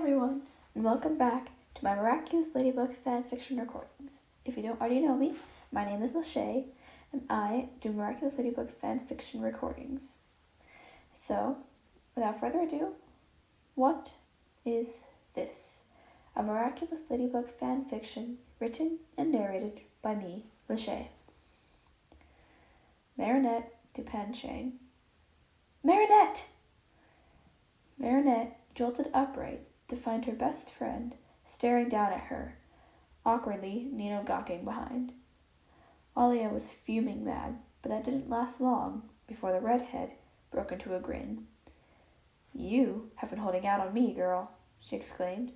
everyone, and welcome back to my Miraculous Ladybug FanFiction recordings. If you don't already know me, my name is Lachey, and I do Miraculous Ladybug FanFiction recordings. So, without further ado, what is this? A Miraculous Ladybug FanFiction written and narrated by me, Lachey. Marinette Dupanchang. Marinette! Marinette jolted upright to find her best friend staring down at her, awkwardly Nino gawking behind. Alia was fuming mad, but that didn't last long before the redhead broke into a grin. "You have been holding out on me, girl," she exclaimed.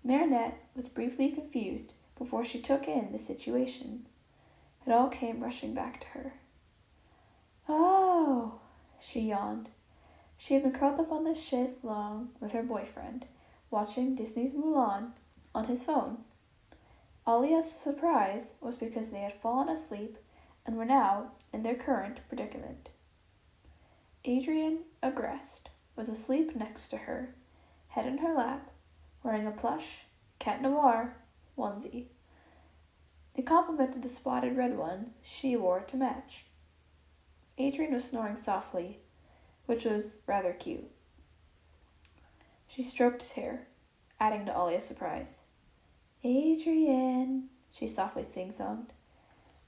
Marinette was briefly confused before she took in the situation. It all came rushing back to her. "Oh," she yawned. She had been curled up on the chaise longue with her boyfriend, watching Disney's Mulan on his phone. Alia's surprise was because they had fallen asleep and were now in their current predicament. Adrian Agreste was asleep next to her, head in her lap, wearing a plush Cat Noir onesie. It complemented the spotted red one she wore to match. Adrian was snoring softly, which was rather cute. She stroked his hair, adding to Alia's surprise. "Adrian," she softly sing-songed.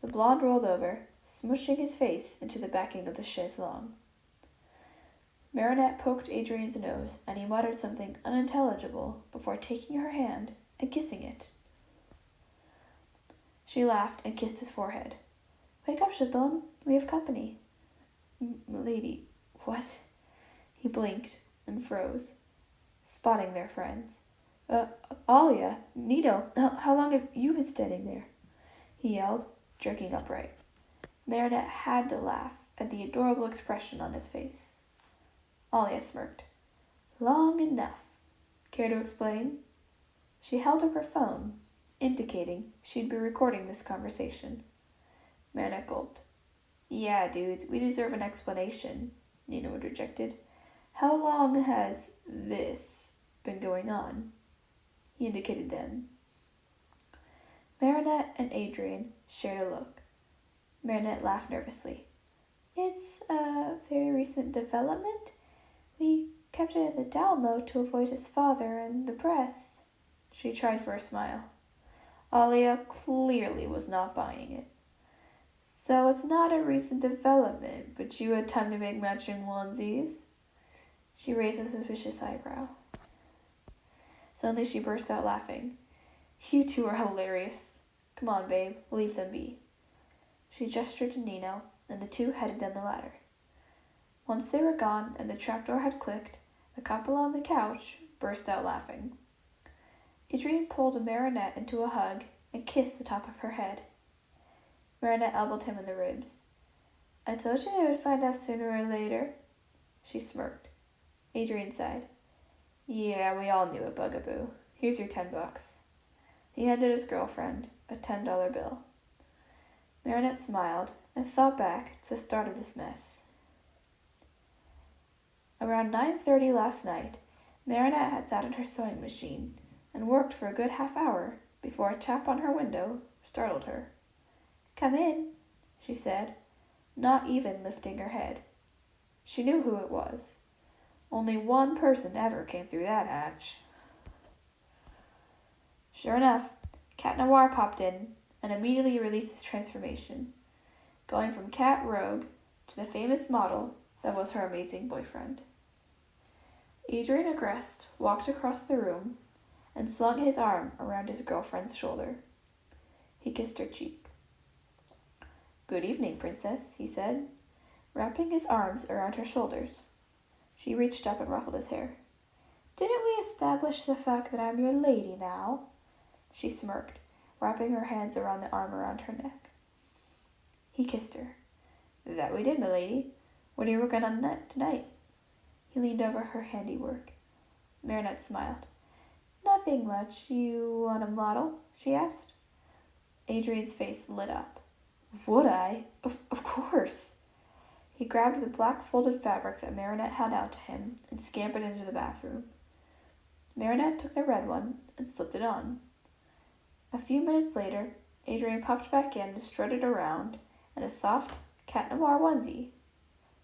The blonde rolled over, smushing his face into the backing of the chaise longue. Marinette poked Adrian's nose, and he muttered something unintelligible before taking her hand and kissing it. She laughed and kissed his forehead. "Wake up, Chaton. We have company." "Lady, what?" He blinked and froze, spotting their friends. Alia, Nino, how long have you been standing there?" he yelled, jerking upright. Marinette had to laugh at the adorable expression on his face. Alia smirked. "Long enough. Care to explain?" She held up her phone, indicating she'd be recording this conversation. Marinette gulped. "Yeah, dudes, we deserve an explanation," Nino interjected. "How long has this been going on?" He indicated them. Marinette and Adrian shared a look. Marinette laughed nervously. "It's a very recent development. We kept it in the down low to avoid his father and the press." She tried for a smile. Alia clearly was not buying it. "So it's not a recent development, but you had time to make matching onesies?" She raised a suspicious eyebrow. Suddenly she burst out laughing. "You two are hilarious. Come on, babe, we'll leave them be." She gestured to Nino, and the two headed down the ladder. Once they were gone and the trapdoor had clicked, the couple on the couch burst out laughing. Adrian pulled Marinette into a hug and kissed the top of her head. Marinette elbowed him in the ribs. "I told you they would find out sooner or later." She smirked. Adrian sighed. "Yeah, we all knew it, Bugaboo. Here's your $10. He handed his girlfriend a $10 bill. Marinette smiled and thought back to the start of this mess. Around 9:30 last night, Marinette had sat at her sewing machine and worked for a good half-hour before a tap on her window startled her. "Come in," she said, not even lifting her head. She knew who it was. Only one person ever came through that hatch. Sure enough, Cat Noir popped in and immediately released his transformation, going from cat rogue to the famous model that was her amazing boyfriend. Adrian Agreste walked across the room and slung his arm around his girlfriend's shoulder. He kissed her cheek. "Good evening, princess," he said, wrapping his arms around her shoulders. She reached up and ruffled his hair. "Didn't we establish the fact that I'm your lady now?" She smirked, wrapping her hands around the arm around her neck. He kissed her. "That we did, milady. What are you working on tonight?" He leaned over her handiwork. Marinette smiled. "Nothing much. You want a model?" she asked. Adrian's face lit up. "Would I? Of course." He grabbed the black folded fabric that Marinette held out to him and scampered into the bathroom. Marinette took the red one and slipped it on. A few minutes later, Adrian popped back in and strutted around in a soft cat noir onesie.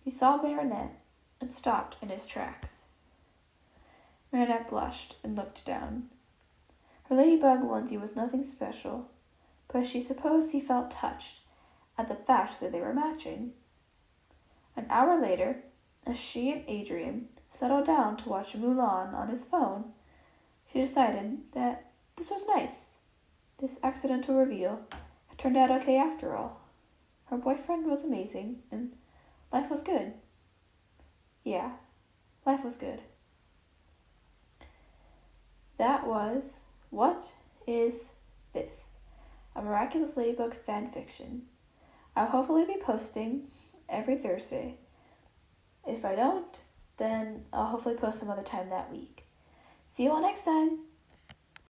He saw Marinette and stopped in his tracks. Marinette blushed and looked down. Her ladybug onesie was nothing special, but she supposed he felt touched at the fact that they were matching. An hour later, as she and Adrian settled down to watch Mulan on his phone, she decided that this was nice. This accidental reveal had turned out okay after all. Her boyfriend was amazing, and life was good. Yeah, life was good. That was What Is This? A Miraculous Ladybug FanFiction. I'll hopefully be posting every Thursday. If I don't, then I'll hopefully post some other time that week. See you all next time!